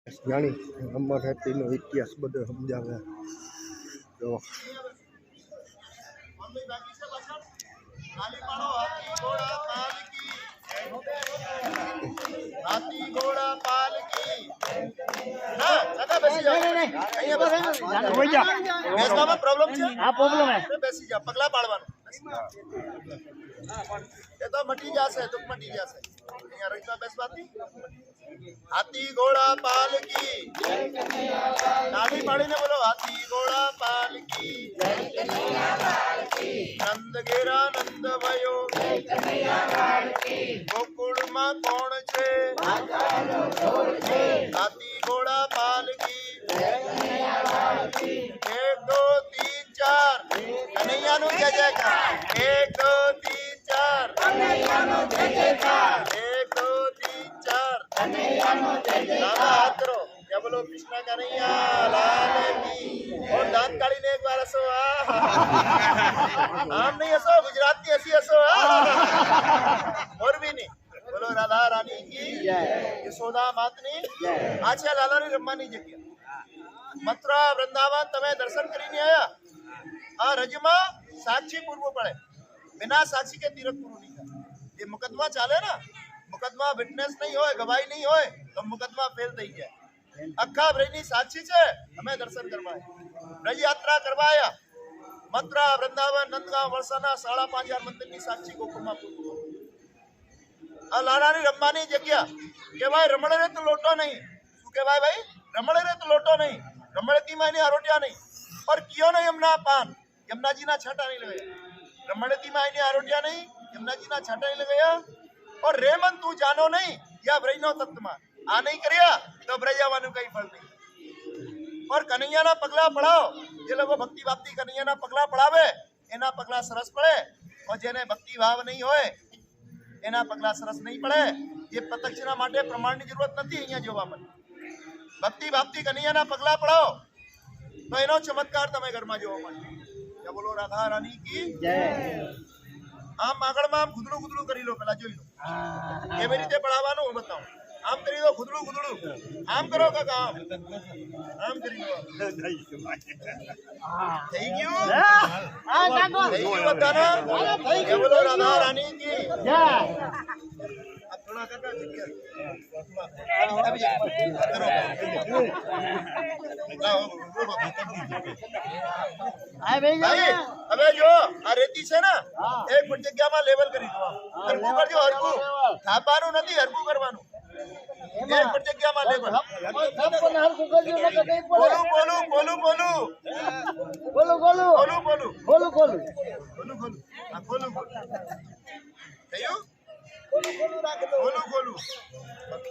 જાણી અમર હેતીનો ઇતિહાસ બધો સમજાવે જો हाथी घोड़ा पालकी ना जगह बेसी जा અહીંયા બસ બેસવામાં પ્રોબ્લેમ છે આ પ્રોબ્લેમ હે બેસી જા પગલા પાડવાનું એ તો મટી જશે દુખ મટી જશે અહીંયા રહીતા બેસવાથી हाथी घोड़ा पालकी नाड़ी पाड़ीने बोलो हाथी घोड़ा पालकी नंद घेरा नंद भयो गोकुल में कौन छे हाथी घोड़ा पालकी 1 2 3 4 कन्हैया नु जय जयकार 1 2 3 4 कन्हैया नु जय जयकार 1 2 3 4 कन्हैया नु जय जयकार हाथ करो क्या बोलो कृष्ण कन्हैया लाल की और दांत काढ़ीने एक बार हसो आम नहीं हसो गुजराती हसी हसो और भी नहीं बोलो राधा रानी की जय यशोदा मातनी जय आछा लालानी रमવાની જગ્યા મથુરા વૃંદાવન તમે દર્શન કરીને આયા આ રજમાં સાક્ષી પૂરવું પડે बिना साक्षी के तीर्थ पूરું नहीं થાય ये मुकदमा ચાલે ना मुकदमा विटनेस नहीं होय गवाही नहीं होय तो मुकदमा फेल થઈ જાય અખા બ્રજની સાક્ષી છે અમે દર્શન કરવા બ્રજ યાત્રા કરવા આયા મથુરા વૃંદાવન નંદગાંવ વલસાના 5,500 મંદિરની સાક્ષી ગોકુળમાં પૂરું આ લાલાની રમવાની જગ્યા કે ભાઈ રમણે રે તો લોટો નહીં શું કહેવાય ભાઈ રમણે રે તો લોટો નહીં રમણતી માં આરોટિયા નહીં और कियो नहीं यमुना पान यमुना जी ना छाटा नहीं लगाया रमणती में आईने आरोटिया नहीं यमुना जी ना छाटा नहीं लगाया और रेमन तू जानो नहीं या ब्रजनो तत्व आ नहीं करिया तो ब्रजावानु कई फल नहीं और कन्हैया ना पगला पढ़ाओ जे लोग भक्ति भावती कन्हैया ना पगला पढ़ावे एना पगला सरस पड़े और जेने भक्ति भाव नहीं होए एना पगला सरस नहीं पड़े ये प्रत्यक्षना माटे प्रमाण की जरूरत नहीं अहींया जोवा मळे भक्ति भावती कन्हैया ना पगला पढ़ाओ तो एनो चमत्कार तमे घर में जोवा मळे क्या बोलो राधा रानी की जय आम आगळ में आम गुदड़ू गुदड़ू करी लो पहला जोई लो केवी रीते पढ़ावानो હું बताऊं आम करी दो गुदड़ू गुदड़ू आम करो काका आम करी लो થઈ ગયું આ કાકો થઈ ગયું બધાને क्या बोलो राधा रानी की જય अब थोड़ा काका जग्या આ બેઈ भाई જા હવે જો આ રેતી છે ને એક ફૂટ જગ્યામાં લેવલ કરી દો હરકું કરજો હરકું થાપાનું નથી હરકું કરવાનું એક ફૂટ જગ્યામાં લેવલ થપ્પન હરકું કરજો ને કઈ પડે બોલું બોલું બોલું બોલું બોલો બોલો બોલું બોલું બોલો બોલો બોલું બોલું આ બોલું બોલું થયું બોલું બોલું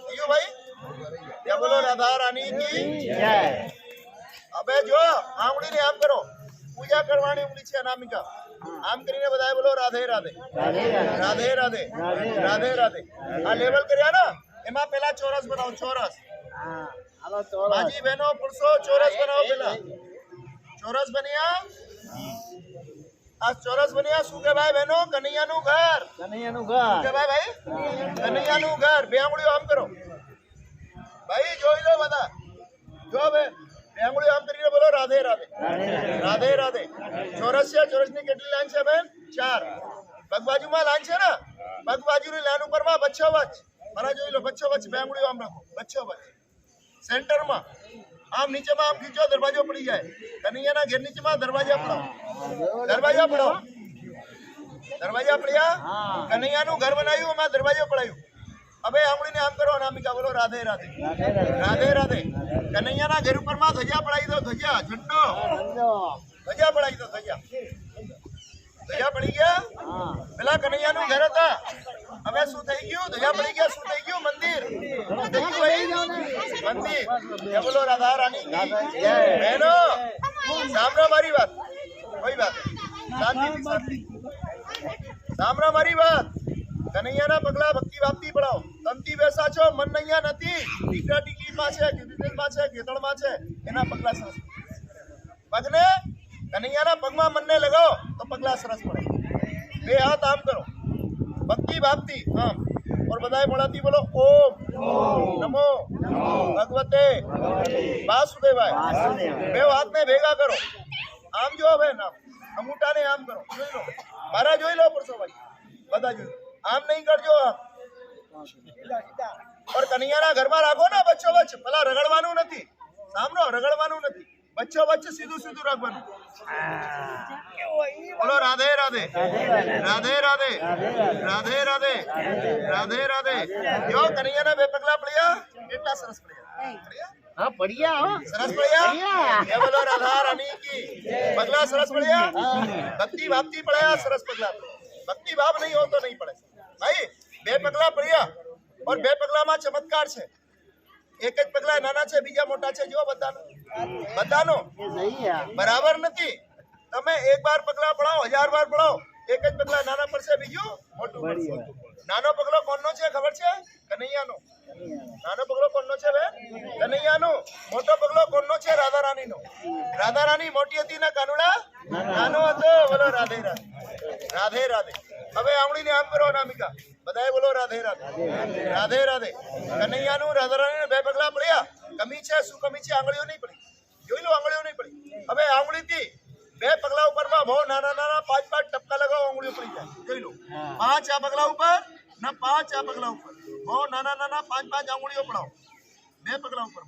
થયું ભાઈ क्या बोलो राधा रानी की જય अबे जो आंगड़ी ने आम करो पूजा करवानी उंगली छे अनामिका आम કરીને બધાય બોલો રાધે રાધે રાધે રાધે રાધે રાધે રાधे राधे આ લેવલ કર્યા ને એમાં પેલા ચોરસ બનાવો ચોરસ હા હાલો તો માજી બહેનો પુરુષો ચોરસ બનાવો પેલા ચોરસ બન્યા આ ચોરસ બન્યા શું કે ભાઈ બહેનો કનૈયાનું ઘર કનૈયાનું શું કે ઘર ભાઈ કનૈયાનું ઘર બે આંગળીઓ આમ કરો ભાઈ જોઈ લો બધા જો બે આંગળીઓ આમ કરીને બોલો રાધે રાધે રાधे राधे ચોરસ છે ચોરસની કેટલી લાઈન છે બેન 4 પગબાજુમાં લાઈન છે ને પગબાજુની લાઈન ઉપરમાં બચ્ચો વચ મારા જોઈ લો બચ્ચો વચ બે આંગળીઓ આમ રાખો બચ્ચો વચ સેન્ટરમાં આમ નીચેમાં આમ ખીચો દરવાજો પડી જાય કનૈયાના ઘેર નીચેમાં દરવાજા પડાવો દરવાજા પડાવો દરવાજા પડ્યા કનૈયાનું ઘર બનાવ્યું એમાં દરવાજો પડાવ્યું હવે આંગળીને આમ કરો અનામિકા બોલો રાધે રાધે રાધે રાધે કનૈયાના ઘર ઉપરમાં ધજા પડાવી દો ધજા ઝંડો ધજા પડાવી દો ધજા ધજા પડી ગયા પેલા કનૈયાનું ઘર હતા હવે શું થઈ ગયું ધજા પડી ગયા શું થઈ ગયું મંદિર શું થઈ ગયું ભાઈ મંદિર જય બોલો રાધા રાની की जय બહેનો સાંભળો મારી વાત કોઈ વાત શાંતિ સાંભળો મારી વાત કનૈયાના પગલા ભક્તિ ભાવતી પડાવો તમતી બેસા છો મન નૈયા નથી ટીકા ટીકીમાં છે કિરીટમાં છે કેતળમાં છે એના પગલા સરસ પગને કનૈયાના પગમાં મનને લગાવો તો પગલા સરસ પડે બે હાથ આમ કરો ભક્તિ ભાવતી આમ और बधाई मोड़ाती बोलो ओम नमो भगवते वासुदेवाय બે હાથને ભેગા કરો આમ જો હવે નામ અંગૂઠાને આમ કરો જોઈ લો મારા જોઈ લો પરસોભાઈ બધા જોઈ લો આમ નહીં કરજો આમ और कन्हैयाના ઘરમાં રાખો ને બચ્ચો વચ્ચે પેલા રગડવાનું નથી સામનો રગડવાનું નથી બચ્ચો વચ્ચે સીધું સીધું રાખવાનું બોલો રાધે રાધે રાધે રાધે રાધે રાધે રાધે રાધે જો કન્હૈયાના બે પગલા પડ્યા કેટલા સરસ પડ્યા हाँ बढ़िया हो સરસ પડ્યા એ બોલો રાધા રાની કી પગલા સરસ પડ્યા ભક્તિ ભાવથી પડ્યા સરસ પગલા ભક્તિ ભાવ નહીં હો તો નહીં પડે ભાઈ બે પગલા પડ્યા और બે પગલામાં ચમત્કાર છે એક જ પગલા નાના છે બીજા મોટા છે જો બધાનો ये सही है બરાબર નથી તમે એક બાર પગલા પડાવો 1000 વાર પડાવો એક જ પગલા નાના પડશે બીજું મોટું પડશે નાનો પગલો કોનો છે ખબર છે કનૈયાનો નાનો પગલો કોનો છે બે કનૈયાનો મોટો પગલો કોનો છે રાધા રાણીનો રાધા રાણી મોટી હતી ને કાનુડા નાનો હતો બોલો રાધે રાધે રાધે રાધે હવે આંગળીને આમ કરો નામિકા બધાએ બોલો રાધે રાધે રાધે રાધે કનૈયાનું રાધા રાણીને બે પગલા પડ્યા કમી છે શું કમી છે આંગળીઓ નહીં પડી જોઈ લો આંગળીઓ નહીં પડી હવે આંગળીથી બે પગલા ઉપરમાં બહુ નાના નાના 5 ટપકા લગાવો આંગળીઓ પડી જાય જોઈ લો 5 આ પગલા ઉપર ના 5 આ પગલા ઉપર બહુ નાના નાના 5 આંગળીઓ પડાવો બે પગલા ઉપર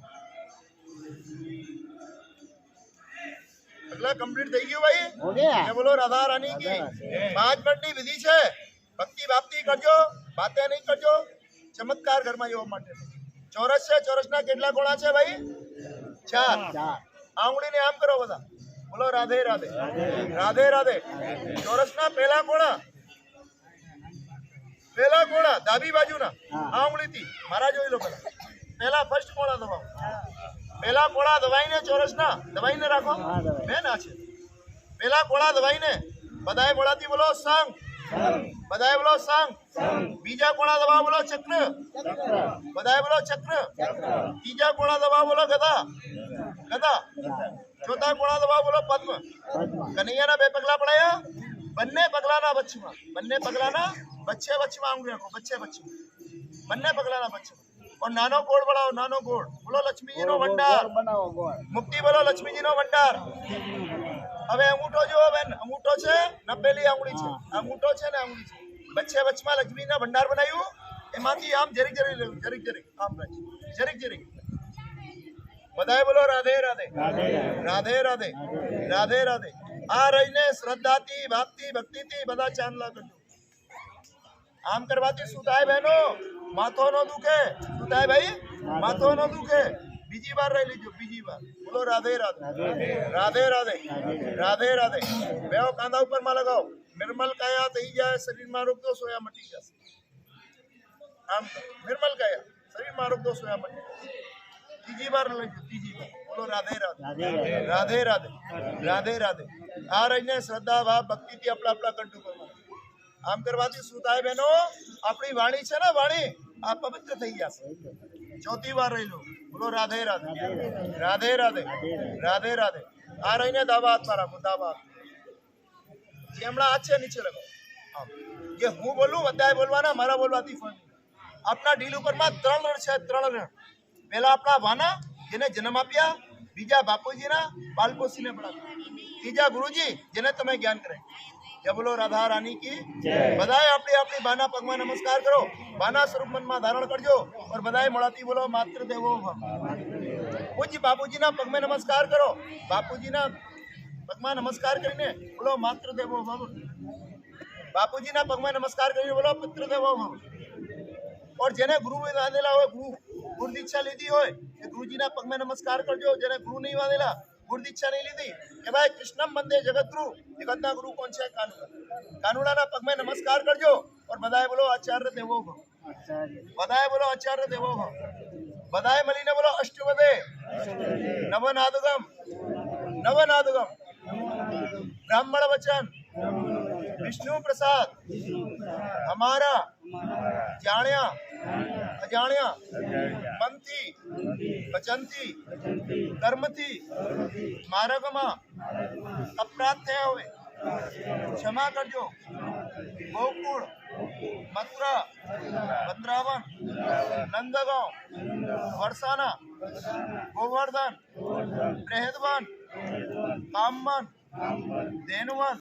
પગલા કમ્પ્લીટ થઈ ગયું ભાઈ हो गया ये बोलो राधा रानी की 5 मिनटની વિધિ છે ભક્તિ ભાવથી કરજો વાતે નહીં કરજો ચમત્કાર ઘરમાં જોવા માટે ચોરસ છે ચોરસના કેટલા કોણા છે ભાઈ 4 આંગળીને આમ કરો બધા બોલો રાધે રાધે રાધે રાધે ચોરસના પહેલા કોણા ડાબી બાજુના આંગળીથી મારા જોઈ લો પહેલા ફર્સ્ટ કોણા દબાવો પહેલા કોણા દબાઈને ચોરસના દબાઈને રાખો બે ના છે પહેલા કોણા દબાઈને બધાએ બોલાતી બોલો સંગ બધાએ બોલો સંગ બીજા કોણા દબાવો બોલો ચક્ર બધાએ બોલો ચક્ર ત્રીજા કોણા દબાવો બોલો ગદા ગદા ચોથા કોણા દબાવો બોલો પદ્મ કનૈયાના બે પગલા પડાયા બંને પગલાના વચ્ચેમાં આંગળી રાખો વચ્ચેમાં બંને પગલાના વચ્ચે और नानो गोड़ बढ़ाओ नानो गोड़ बोलो लक्ष्मी जी नो भंडार बनाओ गोल मुक्ति बोलो लक्ष्मी जी नो भंडार હવે અંગૂઠો જો બેન અંગૂઠો છે નબેલી આંગળી છે અંગૂઠો છે ને આંગળી છે વચ્ચેમાં લક્ષ્મીના ભંડાર બનાવ્યું એમાંથી આમ જરીક આમ જરીક બધાએ બોલો રાધે રાધે રાધે રાધે રાધે રાધે આ રહીને શ્રદ્ધાથી ભાવથી ભક્તિથી બધા ચાંદલા કરજો આમ કરવાથી શું થાય બહેનો માથો નો દુખે શું થાય ભાઈ માથો નો દુખે બીજી વાર રહી લીજો બીજી વાર બોલો રાધે રાધે રાધે રાધે રાધે રાધે બેઓ કાંધા ઉપર માં લગાવો નિર્મલ કાયા થઈ જાય શરીરમાં રોગ દોષ હોયા મટી જશે આમ નિર્મલ કાયા શરીરમાં રોગ દોષ હોયા મટી જશે ત્રીજી વાર લઈજો ત્રીજી વાર બોલો રાધે રાધે રાધે રાધે રાધે રાધે આ રહીને શ્રદ્ધા ભાવ ભક્તિથી આપણા કંઠ ઉપર આમ કરવાથી શું થાય બહેનો આપણી વાણી છે ને વાણી આ પવિત્ર થઈ જશે ચોથી વાર રહી લો બોલો રાધે રાધે રાધે રાધે રાધે રાધે આ રહીને દાવા હાથમાં રાખો દાવા જેમણા હાથ છે નીચે લગાવો જે હું બોલું બધાએ બોલવાના મારા બોલવાથી ફળ આપણા ડીલ ઉપરમાં 3 રણ છે 3 રણ પહેલા આપણા વાના જેને જન્મ આપ્યા બીજા બાપુજીના બાલપોષીને ભણાવ્યા ત્રીજા ગુરુજી જેને તમે જ્ઞાન કરાવ્યું जय बोलो राधा रानी की बधाई अपनी बाना पगमा नमस्कार करो बाना स्वरूप मन में धारण करजो और बधाई मोड़ाती बोलो मात्र देवो भव पूज्य बापूजी ना पग में नमस्कार करो बापूजी ना पग में नमस्कार करीने बोलो मात्र देवो भव बापूजी ना पग में नमस्कार करीने बोलो पुत्र देवो भव और जेने गुरु वादेला हो गुरु दीक्षा लीधी हो गुरुजी ना पग में नमस्कार करजो जेने गुरु नहीं वादेला गुरु दीक्षा नहीं लीधी के भाई कृष्णम बंदे जगत जगतना गुरु कौन है कानूड़ा ना पग में नमस्कार करजो और बधाई बोलो आचार्य देवो भव बधाई बोलो आचार्य देवो भव बधाई मलीने बोलो अष्टवदे नवनादुगम ब्राह्मण वचन विष्णु प्रसाद हमारा जाण्या अजाण्या मनती वचनती कर्मती मार्गमा अपराध थया होवे क्षमा करजो ગોકુળ મથુરા વૃંદાવન નંદગાંવ વરસાના ગોવર્ધન બૃહદવન કામવન ધેનુવન